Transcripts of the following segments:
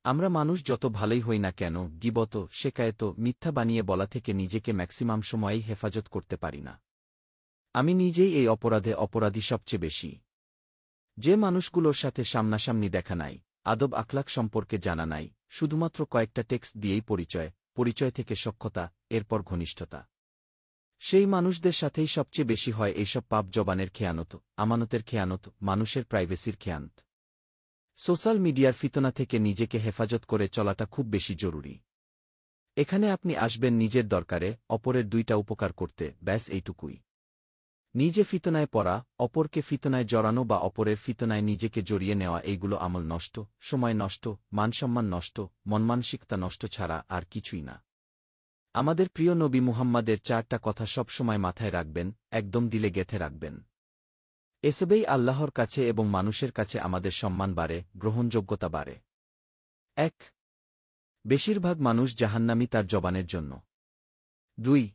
আমরা মানুষ যত ভালোই হই না কেন, গীবত, শেকায়েত, মিথ্যা বানিয়ে বলা থেকে নিজেকে ম্যাক্সিমাম সময়েই হেফাজত করতে পারি না। আমি নিজেই এই অপরাধী সবচেয়ে বেশি। যে মানুষগুলোর সাথে সামনাসামনি দেখা নাই, আদব আখলাক সম্পর্কে জানা নাই, শুধুমাত্র কয়েকটা টেক্সট দিয়েই পরিচয় থেকে সখ্যতা, এরপর ঘনিষ্ঠতা, সেই মানুষদের সাথেই সবচেয়ে বেশি হয় এইসব পাপ, জবানের খেয়ানত, আমানতের খেয়ানত, মানুষের প্রাইভেসির খেয়ানত। সোশ্যাল মিডিয়ার ফিতনা থেকে নিজেকে হেফাজত করে চলাটা খুব বেশি জরুরি। এখানে আপনি আসবেন নিজের দরকারে, অপরের দুইটা উপকার করতে, ব্যাস এইটুকুই। নিজে ফিতনায় পড়া, অপরকে ফিতনায় জড়ানো বা অপরের ফিতনায় নিজেকে জড়িয়ে নেওয়া, এইগুলো আমল নষ্ট, সময় নষ্ট, মানসম্মান নষ্ট, মনমানসিকতা নষ্ট ছাড়া আর কিছুই না। আমাদের প্রিয় নবী মুহাম্মাদের 4টা কথা সব সময় মাথায় রাখবেন, একদম দিলে গেঁথে রাখবেন। এসবেই আল্লাহর কাছে এবং মানুষের কাছে আমাদের সম্মান বাড়ে, গ্রহণযোগ্যতা বাড়ে। 1. বেশিরভাগ মানুষ জাহান্নামী তার জবানের জন্য। 2.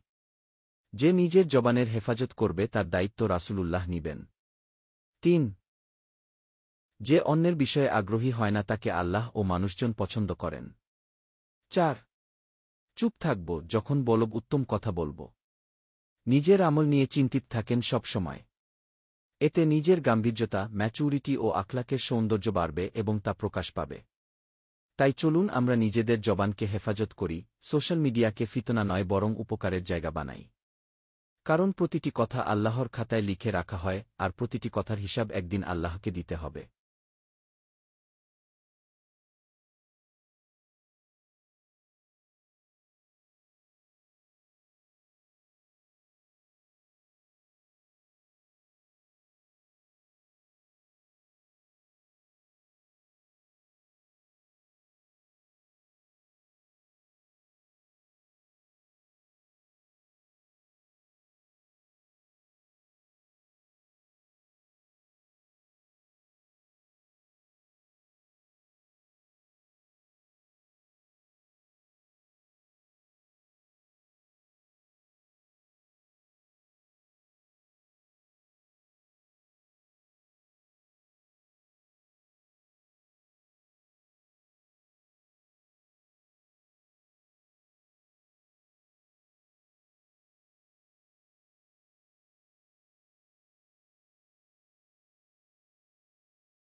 যে নিজের জবানের হেফাজত করবে তার দায়িত্ব রাসূলুল্লাহ নিবেন। 3. যে অন্যের বিষয়ে আগ্রহী হয় না তাকে আল্লাহ ও মানুষজন পছন্দ করেন। 4. চুপ থাকব যখন বলব, উত্তম কথা বলব। নিজের আমল নিয়ে চিন্তিত থাকেন সব সময়। এতে নিজের গাম্ভীর্যতা, ম্যাচুরিটি ও আখলাকের সৌন্দর্য বাড়বে এবং তা প্রকাশ পাবে। তাই চলুন আমরা নিজেদের জবানকে হেফাজত করি, সোশ্যাল মিডিয়াকে ফিতনা নয় বরং উপকারের জায়গা বানাই। কারণ প্রতিটি কথা আল্লাহর খাতায় লিখে রাখা হয়, আর প্রতিটি কথার হিসাব একদিন আল্লাহকে দিতে হবে।